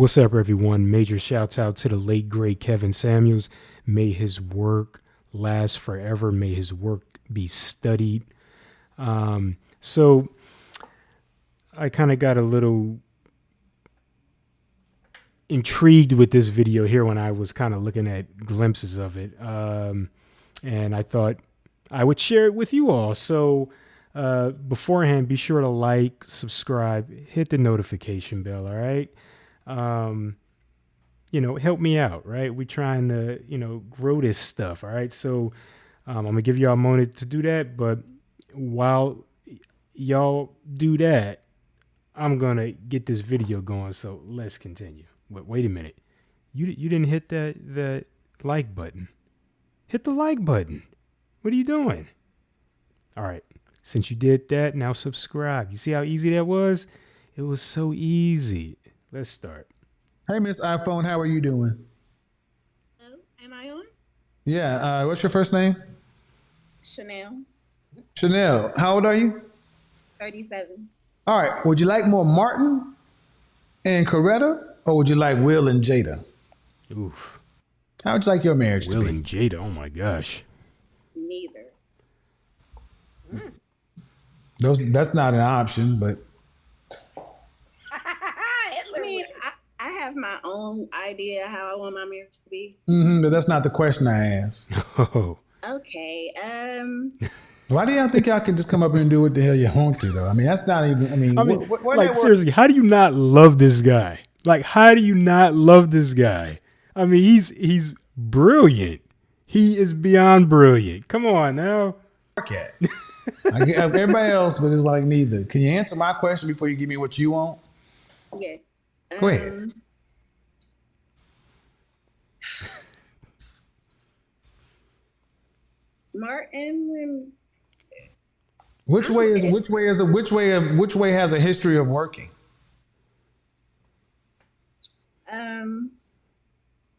What's up, everyone? Major shouts out to the late, great Kevin Samuels. May his work last forever. May his work be studied. So I kind of got a little intrigued with this video here when I was kind of looking at glimpses of it. And I thought I would share it with you all. So beforehand, be sure to like, subscribe, hit the notification bell, all right? Help me out, right? We're trying to, grow this stuff, all right? So I'm going to give y'all a moment to do that. But while y'all do that, I'm going to get this video going. So let's continue. But wait a minute. You didn't hit that like button. Hit the like button. What are you doing? All right. Since you did that, now subscribe. You see how easy that was? It was so easy. Let's start. Hey, Miss iPhone, how are you doing? Hello, am I on? Yeah, what's your first name? Chanel, Chanel. How old are you? 37. All right. Would you like more Martin and Coretta, or would you like Will and Jada? Oof. How would you like your marriage Will to be? and Jada. Oh my gosh. Neither. That's not an option, but I mean, I have my own idea how I want my marriage to be. but that's not the question I asked. Oh. Okay. Why do y'all think y'all can just come up here and do what the hell you want to, though? I mean, that's not even. I mean, like seriously, how do you not love this guy? Like, how do you not love this guy? I mean, he's brilliant. He is beyond brilliant. Come on now. work at? I get everybody else, but it's like neither. Can you answer my question before you give me what you want? Yes. Go ahead. Martin. Which way has a history of working?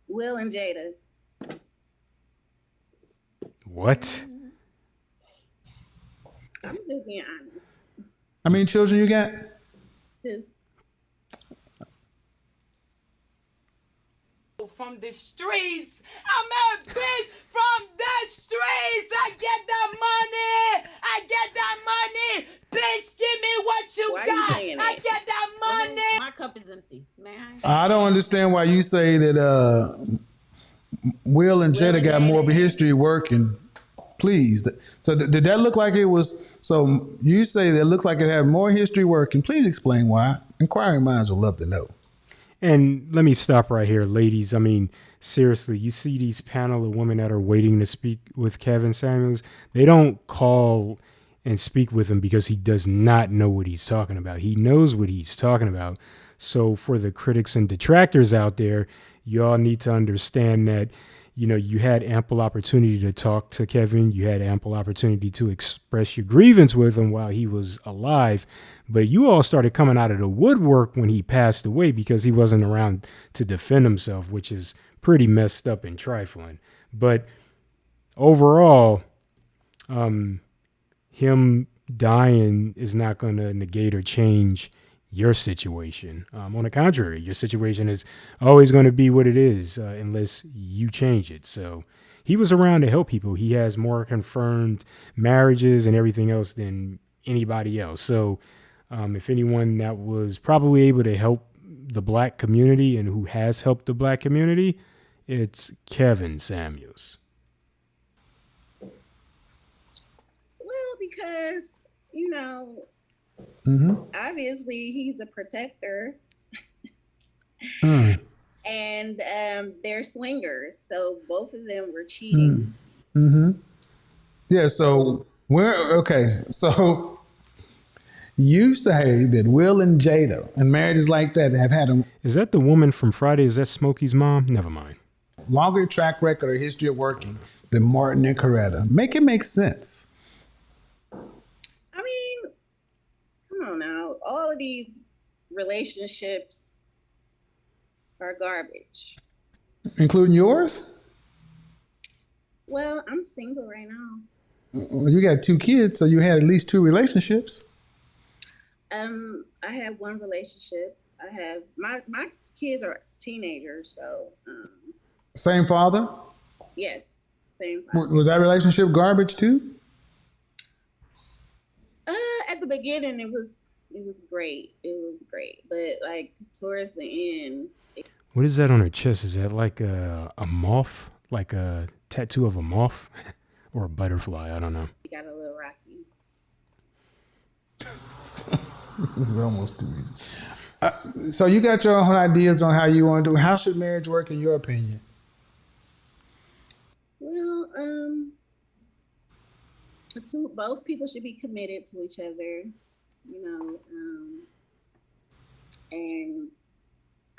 Will and Jada. What? I'm just being honest. How many children you got? Two. From the streets, I'm a bitch from the streets. I get that money. Bitch, give me what you Why got. you saying I that? get that money. My cup is empty. May I don't understand why you say that Will and Jada got more of a history working. Please. So did that look like it was? So you say that it looks like it had more history working. Please explain why. Inquiring minds would love to know. And let me stop right here, ladies. I mean, seriously, you see these panel of women that are waiting to speak with Kevin Samuels. They don't call and speak with him because he does not know what he's talking about. He knows what he's talking about. So for the critics and detractors out there, y'all need to understand that, you had ample opportunity to talk to Kevin. You had ample opportunity to express your grievance with him while he was alive. But you all started coming out of the woodwork when he passed away because he wasn't around to defend himself, which is pretty messed up and trifling. But overall, him dying is not going to negate or change your situation. On the contrary, your situation is always going to be what it is unless you change it. So he was around to help people. He has more confirmed marriages and everything else than anybody else. So if anyone that was probably able to help the black community and who has helped the black community, it's Kevin Samuels. Well, because, obviously he's a protector. And they're swingers. So both of them were cheating. Yeah, so so you say that Will and Jada and marriages like that have had a Is that the woman from Friday? Is that Smokey's mom? Never mind. longer track record or history of working than Martin and Coretta. Make it make sense. I mean, come on now. All of these relationships are garbage. Including yours? Well, I'm single right now. Well, you got 2 kids, so you had at least 2 relationships. I had one relationship. I have my kids are teenagers, so Same father? yes, same father. Was that relationship garbage too? At the beginning, it was great. It was great, but like towards the end, What is that on her chest? Is that like a moth? Like a tattoo of a moth? Or a butterfly? I don't know. it got a little rocky. This is almost too easy. So you got your own ideas on how you want to do. How should marriage work in your opinion? Well, both people should be committed to each other, you know. And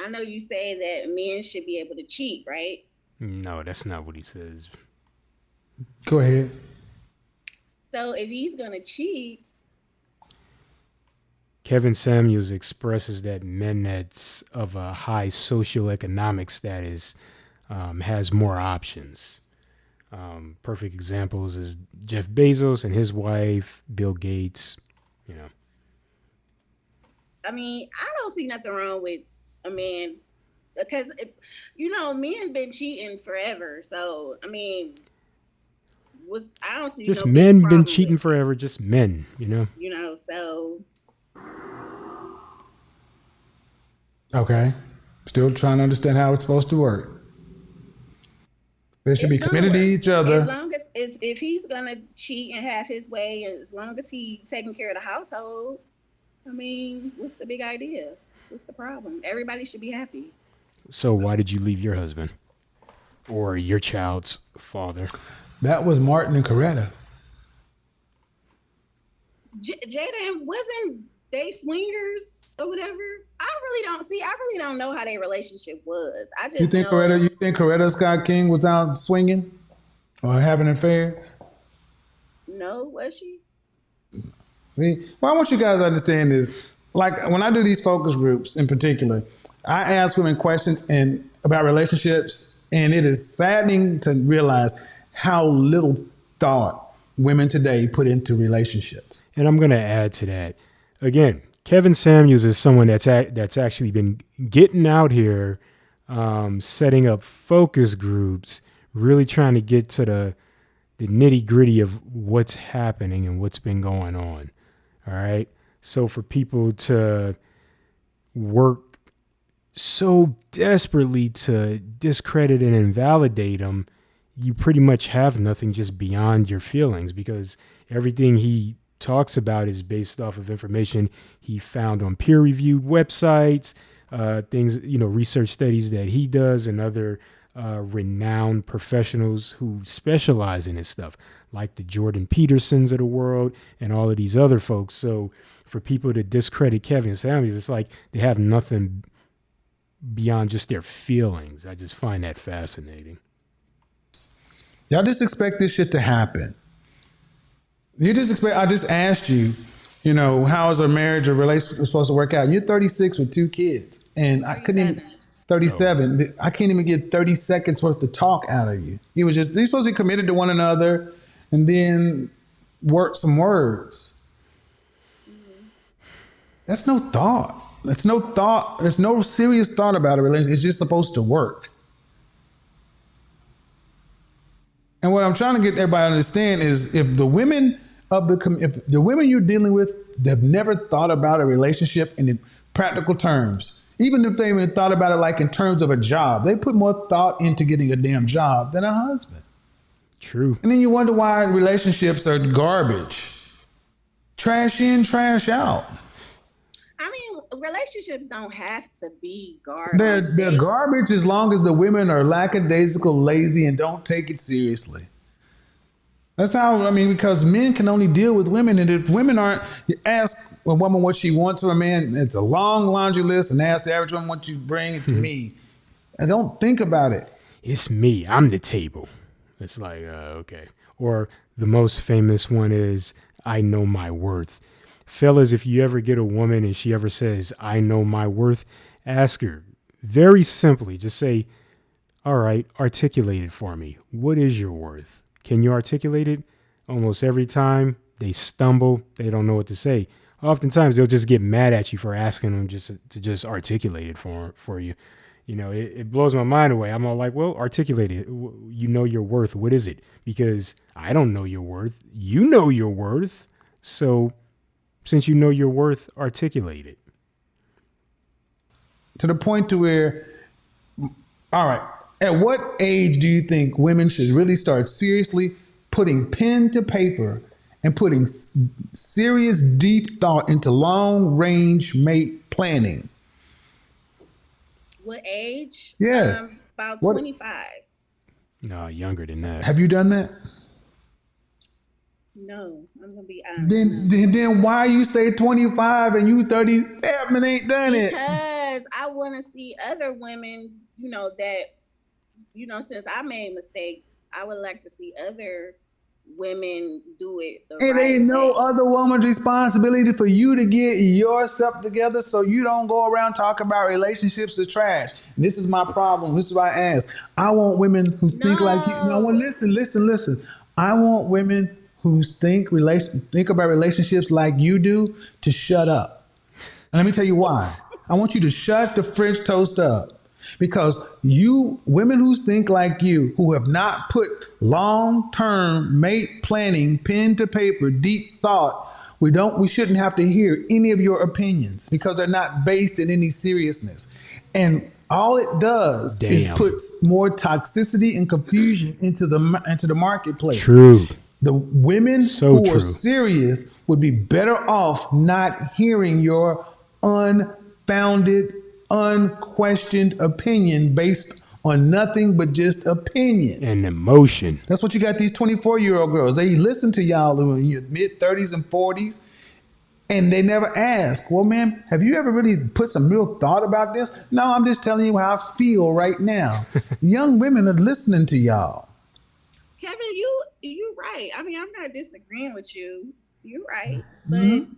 I know you say that men should be able to cheat, right? No, that's not what he says. Go ahead. So if he's gonna cheat, Kevin Samuels expresses that men that's of a high socioeconomic status has more options. Perfect examples is Jeff Bezos and his wife, Bill Gates. You know, I mean, I don't see nothing wrong with a man because men been cheating forever. So I mean, I don't see just no big men been problem cheating with it, forever. Just men. You know. So Okay. Still trying to understand how it's supposed to work. They should be it's gonna committed to work. each As other. long as if he's gonna cheat and have his way, as long as he's taking care of the household, I mean, what's the big idea? What's the problem? Everybody should be happy. So why did you leave your husband or your child's father? That was Martin and Coretta. Jada, wasn't they swingers or whatever? I really don't know how their relationship was. I just You think Coretta Scott King was out swinging or having affairs? No, was she? See, well, I want you guys to understand this. Like when I do these focus groups in particular, I ask women questions and about relationships, and it is saddening to realize how little thought women today put into relationships. And I'm going to add to that. Again, Kevin Samuels is someone that's actually been getting out here, setting up focus groups, really trying to get to the nitty gritty of what's happening and what's been going on. All right. So for people to work so desperately to discredit and invalidate him, you pretty much have nothing just beyond your feelings, because everything he talks about is based off of information he found on peer-reviewed websites, things, research studies that he does and other renowned professionals who specialize in this stuff, like the Jordan Petersons of the world and all of these other folks. So for people to discredit Kevin Samuels, it's like they have nothing beyond just their feelings. I just find that fascinating. Y'all just expect this shit to happen. I just asked you, how is a marriage or relationship supposed to work out? You're 36 with 2 kids, and I couldn't even, 37. I can't even get 30 seconds worth of talk out of you. You're supposed to be committed to one another and then work some words. That's no thought. That's no thought. There's no serious thought about a relationship. It's just supposed to work. And what I'm trying to get everybody to understand is if the women you're dealing with, they've never thought about a relationship in practical terms, even if they even thought about it like in terms of a job, they put more thought into getting a damn job than a husband. True. And then you wonder why relationships are garbage. Trash in, trash out. I mean, relationships don't have to be garbage. They're garbage as long as the women are lackadaisical, lazy, and don't take it seriously. That's how, because men can only deal with women. And if women aren't, you ask a woman what she wants from a man, it's a long laundry list, and ask the average woman what you bring, it's me. I don't think about it. It's me. I'm the table. It's like, okay. Or the most famous one is, I know my worth. Fellas, if you ever get a woman and she ever says, I know my worth, ask her very simply, just say, all right, articulate it for me. What is your worth? Can you articulate it? Almost every time they stumble, they don't know what to say. oftentimes they'll just get mad at you for asking them just to just articulate it for you. You know, it blows my mind away. I'm all like, well, articulate it. You know your worth. What is it? Because I don't know your worth. You know your worth. So since you know your worth, articulate it. To the point to where, all right, at what age do you think women should really start seriously putting pen to paper and putting serious, deep thought into long range mate planning? What age? Yes. About What- 25. No, younger than that. Have you done that? No, I'm gonna be honest. Then why you say 25 and you 37 and ain't done it? Because I want to see other women, since I made mistakes, I would like to see other women do it the It right ain't no way. other woman's responsibility for you to get yourself together so you don't go around talking about relationships are trash. This is my problem. This is why I ask. I want women who think like you. No, well, listen. I want women who think about relationships like you do to shut up. And let me tell you why. I want you to shut the French toast up. Because you women who think like you, who have not put long-term mate planning, pen to paper, deep thought, we shouldn't have to hear any of your opinions because they're not based in any seriousness. And all it does is Damn. puts more toxicity and confusion into the marketplace. True. The women So who true. are serious would be better off not hearing your unfounded, unquestioned opinion based on nothing but just opinion. And emotion. That's what you got these 24-year-old girls. They listen to y'all in your mid 30s and 40s, and they never ask, well, man, have you ever really put some real thought about this? No, I'm just telling you how I feel right now. Young women are listening to y'all. Kevin, you're right. I mean, I'm not disagreeing with you. You're right, but Mm-hmm.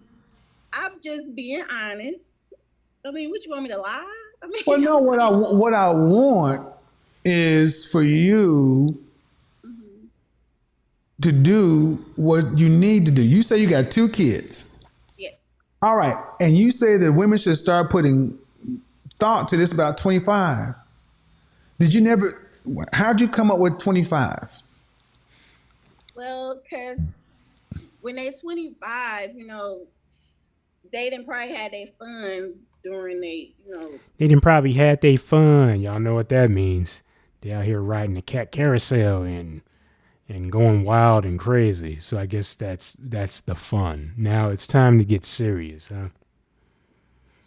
I'm just being honest. I mean, what you want me to lie? I mean, Well, no, what I want is for you to do what you need to do. You say you got 2 kids. yeah. All right. And you say that women should start putting thought to this about 25. How'd you come up with 25? Well, because when they're 25, they didn't probably had their fun during They done probably had their fun. Y'all know what that means. They out here riding the cat carousel and going wild and crazy. So I guess that's the fun. Now it's time to get serious, huh?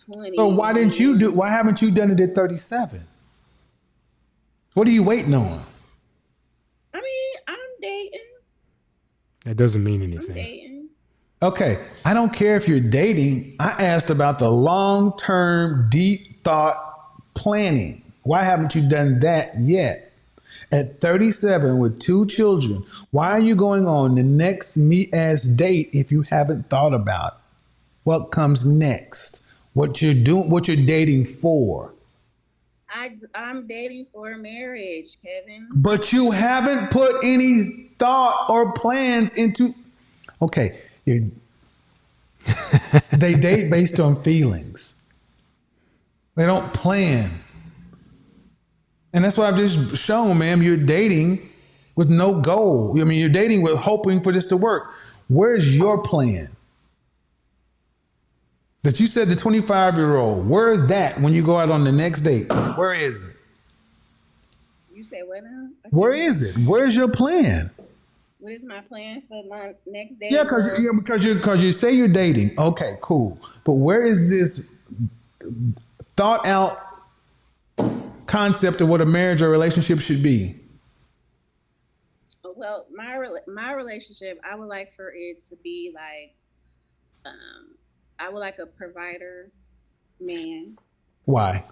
20. So why haven't you done it at 37? What are you waiting on? I mean, I'm dating. That doesn't mean I'm anything. dating. Okay, I don't care if you're dating. I asked about the long-term, deep thought planning. Why haven't you done that yet? At 37 with 2 children, why are you going on the next meet-ass date if you haven't thought about what comes next? What you're doing, what you're dating for? I'm dating for a marriage, Kevin. But you haven't put any thought or plans into. Okay, they date based on feelings. They don't plan. And that's what I've just shown, ma'am. You're dating with no goal. I mean, you're dating with hoping for this to work. Where's your plan? That you said the 25-year-old. Where is that when you go out on the next date? Where is it? You say what now? Okay. Where is it? Where's your plan? What is my plan for my next day? Yeah, because you say you're dating. Okay, cool. But where is this thought out concept of what a marriage or relationship should be? Well, my relationship, I would like for it to be like, I would like a provider man. Why?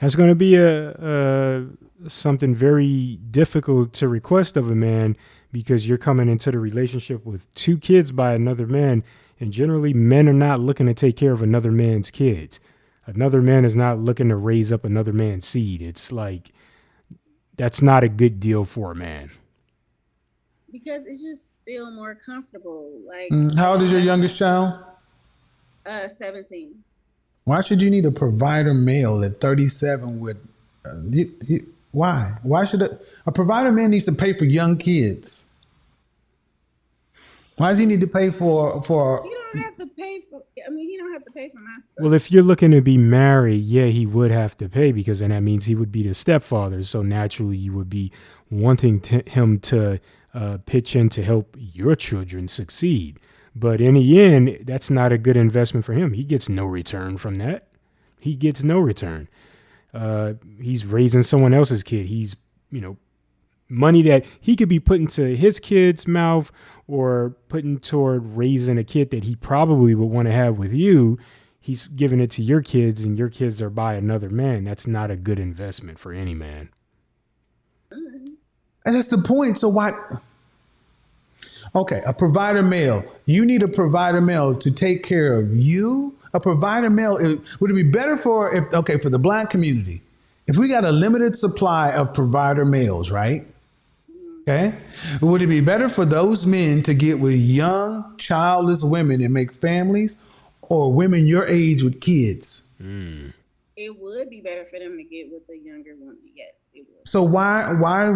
That's going to be a something very difficult to request of a man because you're coming into the relationship with 2 kids by another man, and generally men are not looking to take care of another man's kids. Another man is not looking to raise up another man's seed. It's like that's not a good deal for a man. Because feel more comfortable. Like, How old is your youngest child? 17. Why should you need a provider male at 37 with, why? Why should a provider man needs to pay for young kids? Why does he need to pay for, You don't have to pay for. I mean, you don't have to pay for my stuff. Well, if you're looking to be married, yeah, he would have to pay because then that means he would be the stepfather. So naturally, you would be wanting him to pitch in to help your children succeed. But in the end, that's not a good investment for him. He gets no return from that. He gets no return. He's raising someone else's kid. He's, money that he could be putting to his kid's mouth or putting toward raising a kid that he probably would want to have with you. He's giving it to your kids and your kids are by another man. That's not a good investment for any man. and that's the point. So why? Okay, a provider male. You need a provider male to take care of you. A provider male, would it be better for for the black community, if we got a limited supply of provider males, right? Okay. Would it be better for those men to get with young, childless women and make families, or women your age with kids? It would be better for them to get with a younger woman. Yes, it would. So why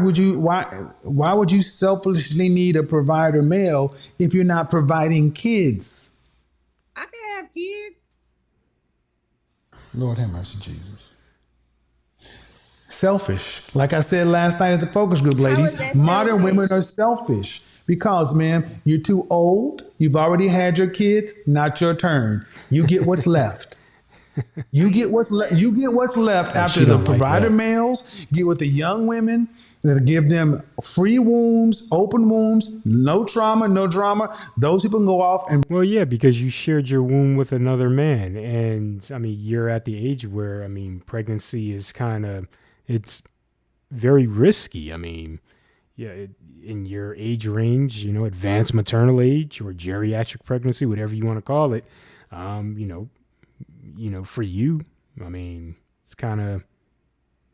would you selfishly need a provider male if you're not providing kids? I can have kids. Lord have mercy, Jesus. Selfish. Like I said last night at the focus group, ladies, is that modern selfish? women are selfish because, man, you're too old. You've already had your kids. Not your turn. You get what's left. You get what's left. You get what's left after she the don't like provider that. males get with the young women that give them free wombs, open wombs, no trauma, no drama. Those people can go off and Well, yeah, because you shared your womb with another man. And I mean, you're at the age where, pregnancy is it's very risky. I mean, yeah, in your age range, advanced maternal age or geriatric pregnancy, whatever you want to call it, for you, it's kind of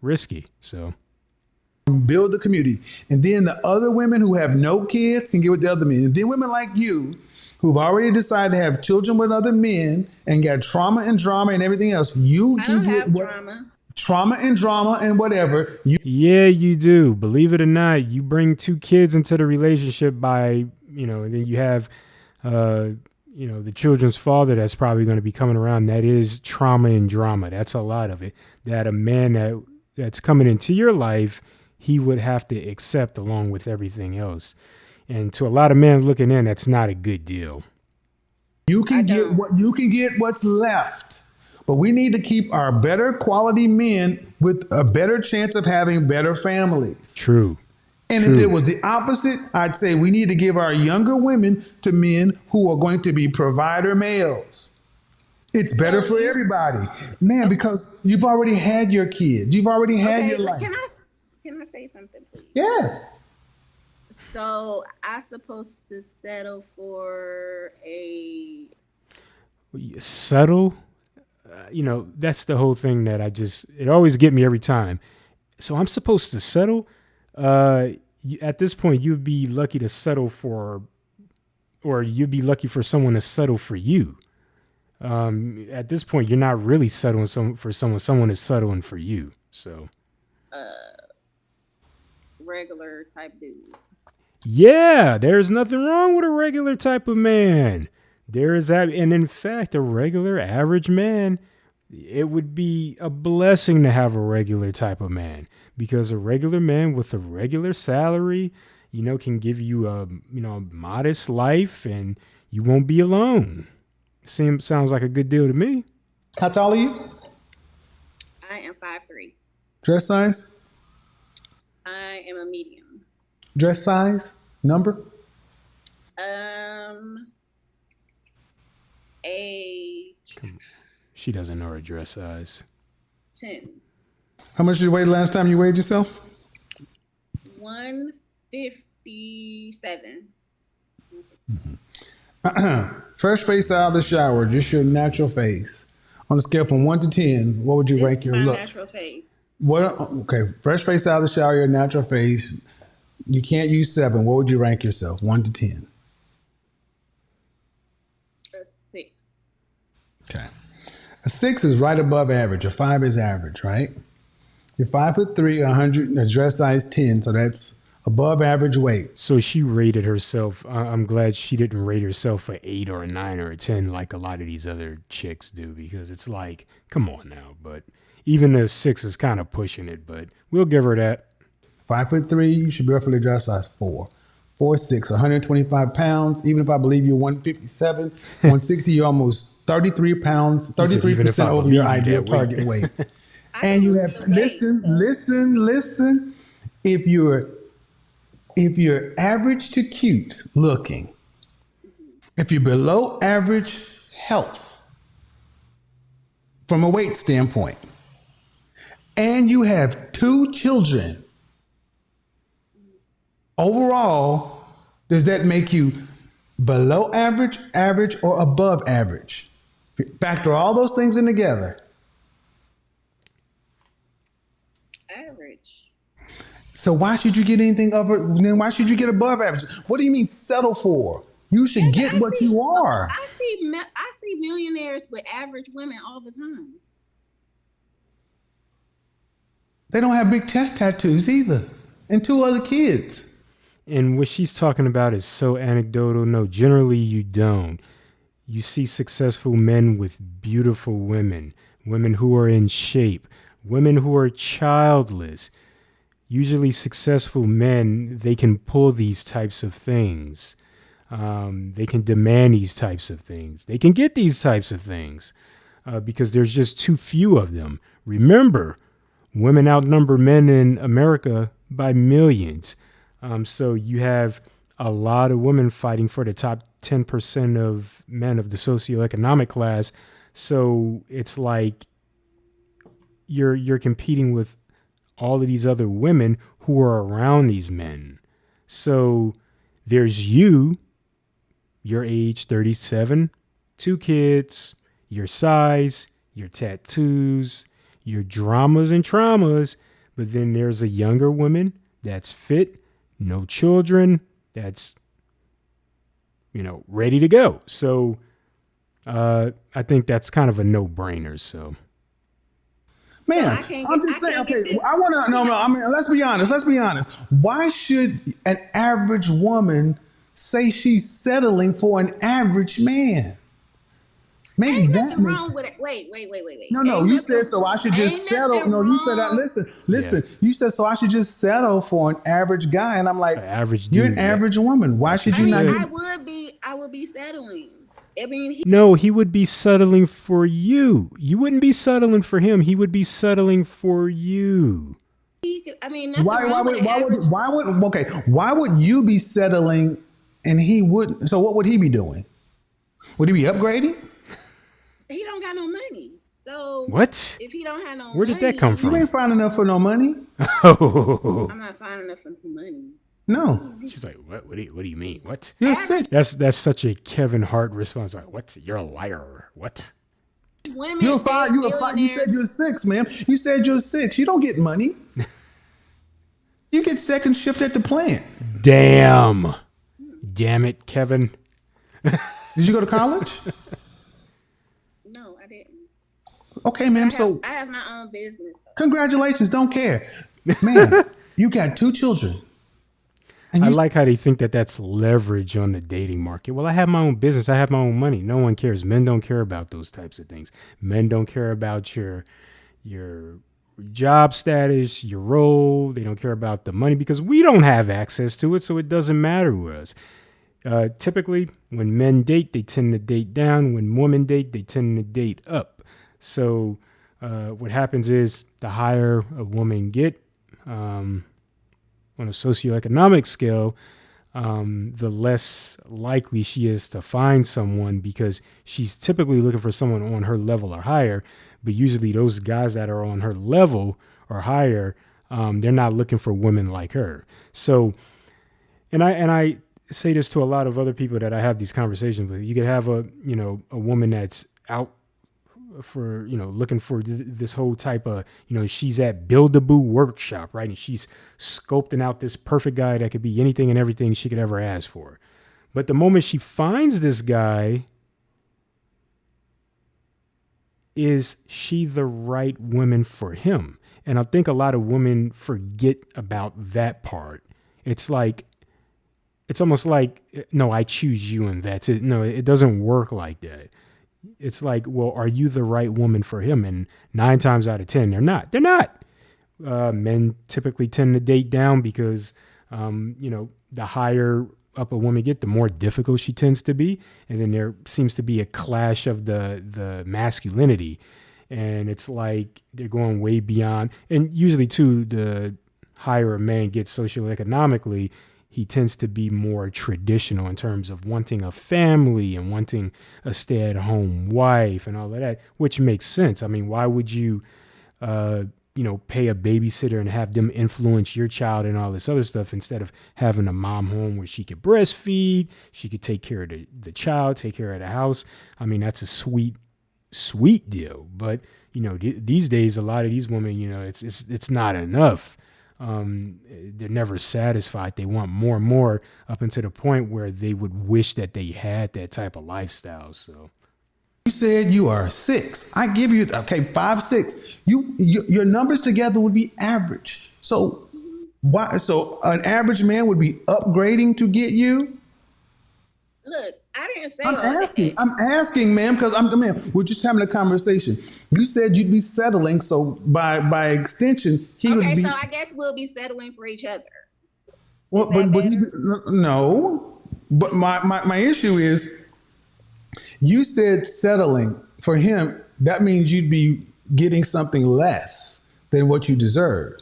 risky. So build the community. And then the other women who have no kids can get with the other men. And then women like you who've already decided to have children with other men and got trauma and drama and everything else, you I can don't get have what drama. trauma and drama and whatever. yeah, you do. Believe it or not, you bring two kids into the relationship by, and then you have, the children's father that's probably going to be coming around. That is trauma and drama. That's a lot of it. That a man that's coming into your life, he would have to accept along with everything else. And to a lot of men looking in, that's not a good deal. You can get what's left. But we need to keep our better quality men with a better chance of having better families. True. And if it was the opposite, I'd say we need to give our younger women to men who are going to be provider males. It's better for everybody. Man, because you've already had your kids. You've already had your life. Can I say something, please? Yes. So I supposed to settle for a Settle. That's the whole thing that it always get me every time. So I'm supposed to settle. At this point, you'd be lucky to settle for, or you'd be lucky for someone to settle for you. At this point, you're not really settling for someone. Someone is settling for you. So, regular type dude. yeah, there's nothing wrong with a regular type of man. There is that, and in fact, a regular average man, it would be a blessing to have a regular type of man, because a regular man with a regular salary, can give you a modest life, and you won't be alone. Sounds like a good deal to me. How tall are you? I am 5'3". Dress size? I am a medium. Dress size? Number? A She doesn't know her dress size. 10. How much did you weigh the last time you weighed yourself? 157. Fresh face out of the shower, just your natural face. On a scale from 1 to 10, what would you rank your my looks? natural face. Okay, fresh face out of the shower, your natural face. You can't use 7. What would you rank yourself? 1 to 10. Okay. A 6 is right above average. A 5 is average, right? You're 5'3", 100, a dress size 10, so that's above average weight. So she rated herself. I'm glad she didn't rate herself a 8 or a 9 or a 10 like a lot of these other chicks do, because it's like, come on now. But even the 6 is kind of pushing it, but we'll give her that. 5'3", you should be roughly dress size 4. 4'6", 125 pounds. Even if I believe you're 157, 160, you're almost 33 pounds, said, even if 33% I over your believe you ideal that weight. target weight. I And you can have lose weight, listen. If you're average to cute looking, if you're below average health from a weight standpoint, and you have 2 children, overall, does that make you below average, average, or above average? Factor all those things in together. average. So why should you get anything over? Then why should you get above average? What do you mean settle for? You should Yeah, get but what you are. I see millionaires with average women all the time. They don't have big chest tattoos either, and 2 other kids. And what she's talking about is so anecdotal. No, generally you don't. You see successful men with beautiful women, women who are in shape, women who are childless. Usually successful men, they can pull these types of things. They can demand these types of things. They can get these types of things because there's just too few of them. Remember, women outnumber men in America by millions. So you have a lot of women fighting for the top 10% of men of the socioeconomic class. So it's like you're competing with all of these other women who are around these men. So there's you, your age, 37, 2 kids, your size, your tattoos, your dramas and traumas. But then there's a younger woman that's fit, no children, that's, ready to go. So I think that's kind of a no-brainer. So. Man, I can't I'm get- just I saying. can't get Okay, this- I want to. No. I mean, let's be honest. Why should an average woman say she's settling for an average man? Maybe Ain't that nothing makes. wrong with it. Wait. No, Ain't you nothing- said so I should just ain't settle. nothing No, you said that. wrong. Listen. You said so I should just settle for an average guy, and I'm like, An average you're dude, an yeah. average woman. Why should I you mean, not? said- I would be settling. I mean, No, he would be settling for you. You wouldn't be settling for him. He would be settling for you. I mean, nothing wrong with an average. Why would you be settling and he wouldn't? So what would he be doing? Would he be upgrading? He don't got no money. So What? if he don't have no Where did that money, come You from? ain't fine enough for no money. Oh, I'm not finding enough for money. No, she's like, what? What do you mean? What? you're sick. That's such a Kevin Hart response. Like, what? You're a liar. What? Women, You're fine. You were fine. You said you're 6, ma'am. You said you're 6. You don't get money. You get second shift at the plant. Damn it, Kevin. Did you go to college? No, I didn't. Okay, ma'am. So I have my own business. congratulations. Don't care, man. You got 2 children. And I you like how they think that that's leverage on the dating market. Well, I have my own business. I have my own money. No one cares. Men don't care about those types of things. Men don't care about your job status, your role. They don't care about the money because we don't have access to it, so it doesn't matter to us. Typically, when men date, they tend to date down. When women date, they tend to date up. So what happens is the higher a woman get, on a socioeconomic scale, the less likely she is to find someone because she's typically looking for someone on her level or higher. But usually those guys that are on her level or higher, they're not looking for women like her. So, and I say this to a lot of other people that I have these conversations with. You could have a woman that's out for, looking for this whole type of, she's at Build-A-Boo workshop, right? And she's scoping out this perfect guy that could be anything and everything she could ever ask for. But the moment she finds this guy, is she the right woman for him? And I think a lot of women forget about that part. It's almost like, no, I choose you and that's it. No, it doesn't work like that. It's like, well, are you the right woman for him? And 9 times out of 10, they're not. They're not. Men typically tend to date down because, the higher up a woman get, the more difficult she tends to be. And then there seems to be a clash of the masculinity. And it's like they're going way beyond. And usually, too, the higher a man gets socioeconomically, he tends to be more traditional in terms of wanting a family and wanting a stay-at-home wife and all of that, which makes sense. I mean, why would you, pay a babysitter and have them influence your child and all this other stuff instead of having a mom home where she could breastfeed, she could take care of the child, take care of the house. I mean, that's a sweet deal. But, these days, a lot of these women, it's not enough. They're never satisfied. They want more and more up until the point where they would wish that they had that type of lifestyle. So You said you are 6. I give you 5, 6. Your numbers together would be average. So why? So an average man would be upgrading to get you. Look, I didn't say I'm all that. asking. I'm asking, ma'am, because we're just having a conversation. You said you'd be settling, so by extension, he would be. So I guess we'll be settling for each other. Well, no. But my issue is, you said settling for him. That means you'd be getting something less than what you deserve.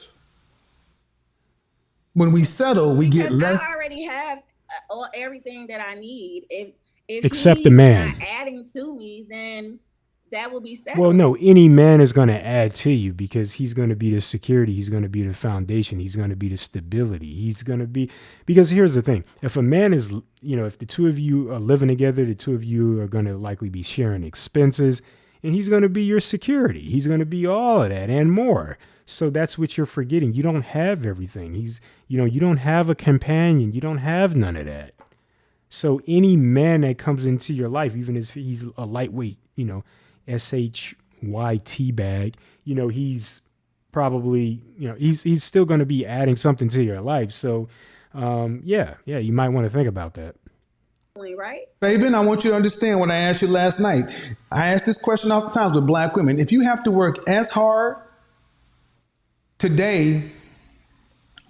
When we settle, we get less. I already have everything that I need. If except he's the man not adding to me, then that will be settled. Well, no, any man is going to add to you because he's going to be the security. He's going to be the foundation. He's going to be the stability. He's going to be, because here's the thing. If a man is, if the two of you are living together, the two of you are going to likely be sharing expenses, and he's going to be your security. He's going to be all of that and more. So that's what you're forgetting. You don't have everything. You don't have a companion. You don't have none of that. So any man that comes into your life, even if he's a lightweight, SHYT bag, he's probably, he's still going to be adding something to your life. So, you might want to think about that. Right? Fabian, I want you to understand what I asked you last night. I asked this question oftentimes with black women. If you have to work as hard today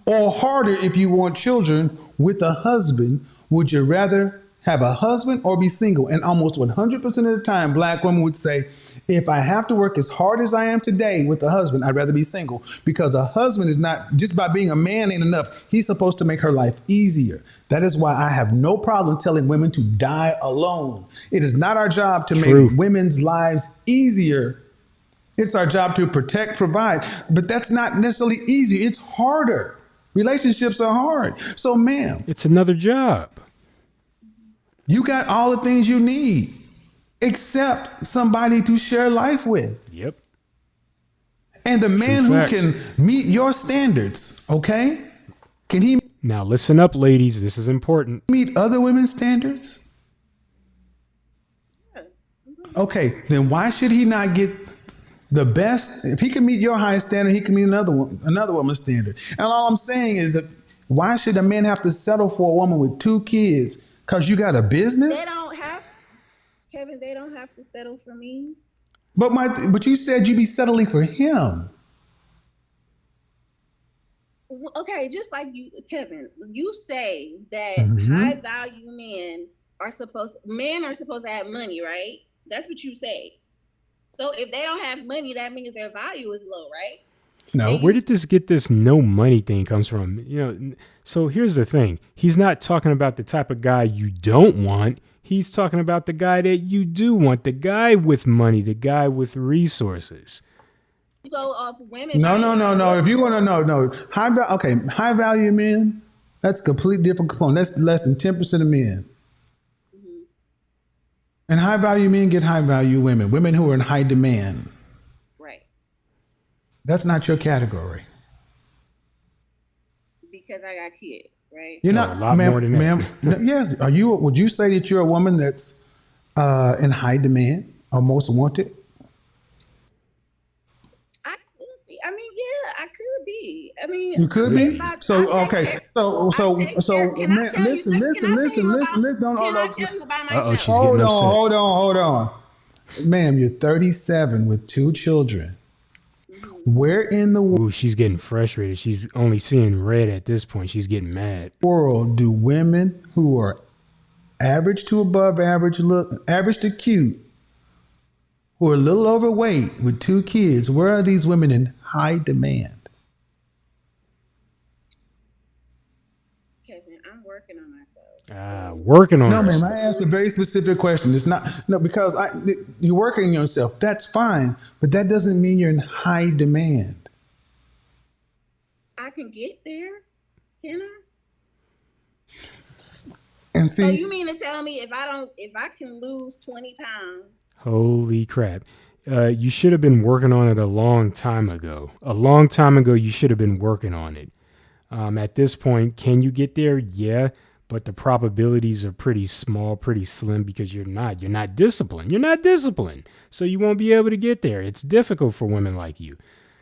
or harder if you want children with a husband, would you rather have a husband or be single? And almost 100% of the time, black women would say, if I have to work as hard as I am today with a husband, I'd rather be single, because a husband is not, just by being a man ain't enough. He's supposed to make her life easier. That is why I have no problem telling women to die alone. It is not our job to make women's lives easier. It's our job to protect, provide, but that's not necessarily easy. It's harder. Relationships are hard. So, ma'am, it's another job. You got all the things you need, except somebody to share life with. Yep. And the man who can meet your standards, okay? Can he now listen up, ladies? This is important. Meet other women's standards? Okay, then why should he not get the best? If he can meet your high standard, he can meet another woman's standard. And all I'm saying is that why should a man have to settle for a woman with 2 kids? Because you got a business? Kevin, they don't have to settle for me. But you said you'd be settling for him. Okay, just like you, Kevin, you say that high value men are supposed to have money, right? That's what you say. So if they don't have money, that means their value is low, right? No. Where did this no money thing comes from? So here's the thing. He's not talking about the type of guy you don't want. He's talking about the guy that you do want, the guy with money, the guy with resources. You go off women. No. If you want to know, high value men, that's a completely different component. That's less than 10% of men. Mm-hmm. And high value men get high value women who are in high demand. That's not your category. Because I got kids, right? You're not, a lot more than that. Ma'am, yes. Would you say that you're a woman that's in high demand or most wanted? I mean, You could if be. I So take okay. care, So I so take so care. Can I man, tell you? listen, Can listen, I tell listen, you listen, about? listen. Don't Can hold I on. tell you about Uh-oh, she's myself? getting Hold on, upset. hold on, hold on. Ma'am, you're 37 with 2 children. Where in the Ooh, she's getting frustrated. She's only seeing red at this point. She's getting mad. world do women who are average to above average, look average to cute, who are a little overweight with 2 kids, where are these women in high demand? Kevin, I'm working on myself. Working on No, ma'am. herself. I asked a very specific question. It's not no because you're working on yourself. That's fine, but that doesn't mean you're in high demand. I can get there. Can I? And So see, you mean to tell me if I can lose 20 pounds? Holy crap. You should have been working on it a long time ago. A long time ago, you should have been working on it. At this point, can you get there? Yeah, but the probabilities are pretty small, pretty slim because you're not disciplined. You're not disciplined. So you won't be able to get there. It's difficult for women like you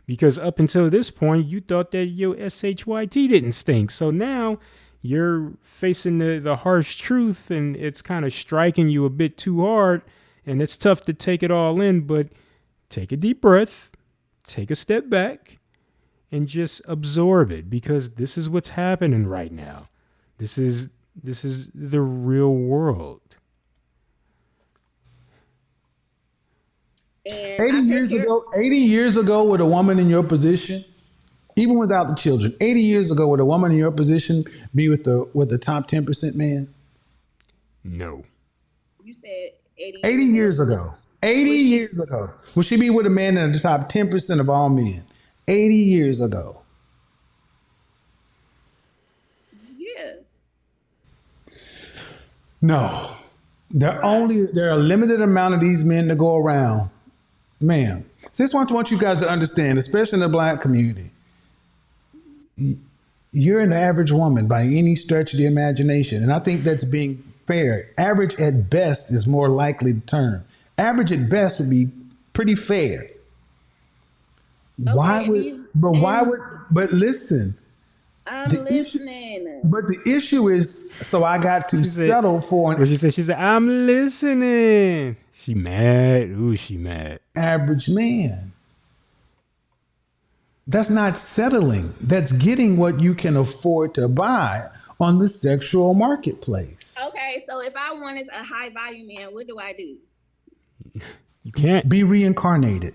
because up until this point, you thought that your SHYT didn't stink. So now you're facing the harsh truth and it's kind of striking you a bit too hard and it's tough to take it all in, but take a deep breath, take a step back, and just absorb it because this is what's happening right now. This is the real world. And 80 I take years care. ago, 80 years ago with a woman in your position, even without the children, 80 years ago would a woman in your position be with the top 10% man? No. You said 80. 80 years ago. 80 Was she- years ago. Would she be with a man in the top 10% of all men? 80 years ago. Yeah. No. There are a limited amount of these men to go around. Ma'am. So I want you guys to understand, especially in the black community. You're an average woman by any stretch of the imagination. And I think that's being fair. Average at best is more likely the term. Average at best would be pretty fair. But listen, I'm the issue- listening. but the issue is, so I got to said- settle for What an she said? She said, I'm listening. She mad. Ooh, she mad. average man. That's not settling. That's getting what you can afford to buy on the sexual marketplace. Okay, so if I wanted a high value man, what do I do? You can't. Be reincarnated.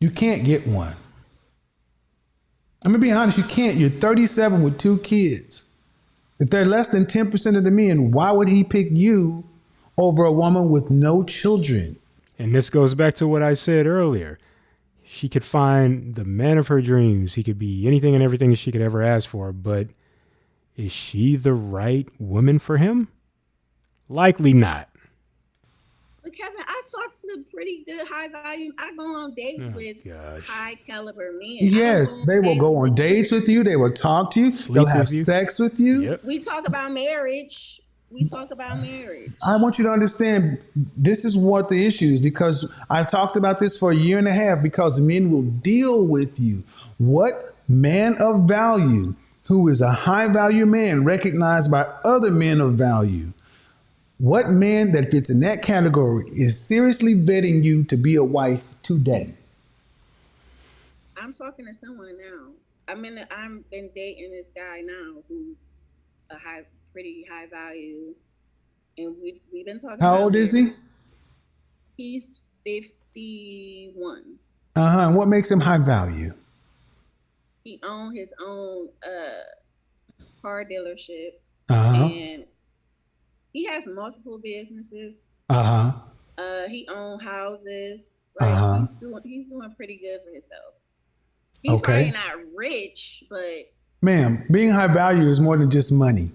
You can't get one. I'm gonna be honest, you can't. You're 37 with 2 kids. If they're less than 10% of the men, why would he pick you over a woman with no children? And this goes back to what I said earlier. She could find the man of her dreams. He could be anything and everything she could ever ask for, but is she the right woman for him? Likely not. But Kevin, I talk to pretty good high value. I go on dates Oh, with gosh. high caliber men. Yes, they will go on dates with you. They will talk to you. Sleep They'll have with you. sex with you. Yep. We talk about marriage. I want you to understand this is what the issue is because I've talked about this for a year and a half because men will deal with you. What man of value who is a high value man recognized by other men of value? What man that fits in that category is seriously vetting you to be a wife today? I'm talking to someone now. I've been dating this guy now who's a pretty high value, and we've been talking. How about old is he? He's 51. And what makes him high value? He owns his own car dealership, Uh-huh. and he has multiple businesses. Uh-huh. He owns houses. Like Uh-huh. he's doing pretty good for himself. He's Okay. probably not rich, but Ma'am, being high value is more than just money.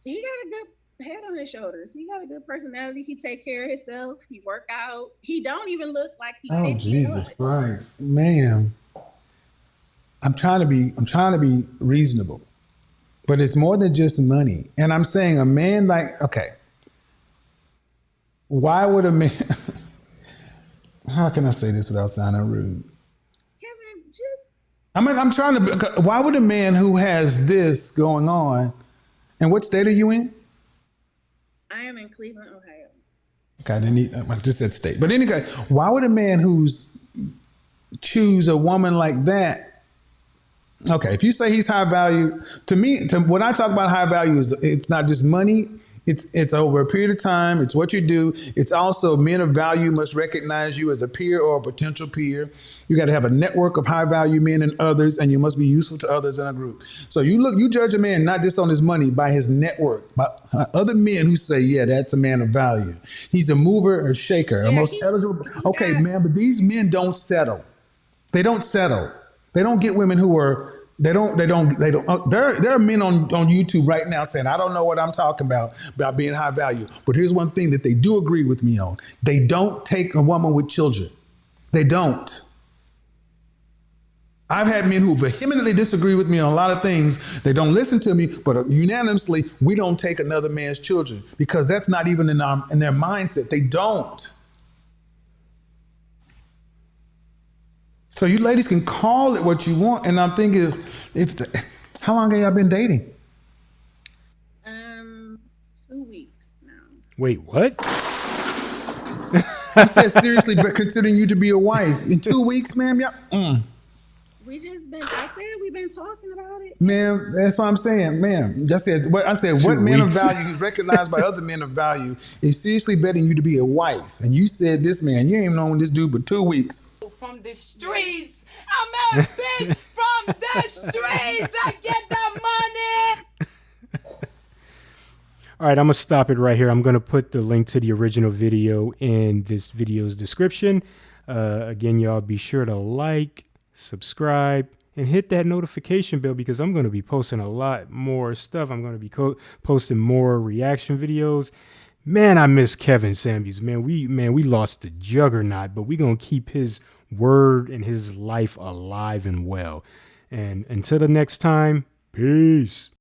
he got a good head on his shoulders. He got a good personality. He take care of himself. He work out. He don't even look like he. Oh, 50 Jesus yet. Christ. Ma'am. I'm trying to be reasonable. But it's more than just money. And I'm saying a man like, okay. Why would a man how can I say this without sounding rude? Kevin, just I mean, I'm trying to. Why would a man who has this going on, and what state are you in? I am in Cleveland, Ohio. Okay, I didn't need, I just said state. But anyway, why would a man who's choose a woman like that? Okay, if you say he's high value, to me, when I talk about high value, is it's not just money. It's over a period of time. It's what you do. It's also men of value must recognize you as a peer or a potential peer. You got to have a network of high value men and others, and you must be useful to others in a group. So you judge a man not just on his money, by his network, by other men who say, yeah, that's a man of value. He's a mover or shaker, a Yeah, most eligible. Okay, man, but these men don't settle. They don't settle. They don't get women who are. They don't. There are men on YouTube right now saying, I don't know what I'm talking about being high value. But here's one thing that they do agree with me on. They don't take a woman with children. They don't. I've had men who vehemently disagree with me on a lot of things. They don't listen to me, but unanimously, we don't take another man's children because that's not even in their mindset. They don't. So you ladies can call it what you want, and I'm thinking, how long have y'all been dating? 2 weeks now. Wait, what? I said seriously, but considering you to be a wife in 2 weeks, ma'am, I said we've been talking about it. ma'am, that's what I'm saying, ma'am. I said what 2 man of weeks. value is recognized by other men of value is seriously betting you to be a wife, and you said this man, you ain't known this dude but 2 weeks. From the streets. I'm a bitch from the streets. I get the money. All right, I'm going to stop it right here. I'm going to put the link to the original video in this video's description. Again, y'all be sure to like, subscribe, and hit that notification bell because I'm going to be posting a lot more stuff. I'm going to be posting more reaction videos. Man, I miss Kevin Samuels. Man, we lost the juggernaut, but we're going to keep his word and his life alive and well. And until the next time, peace.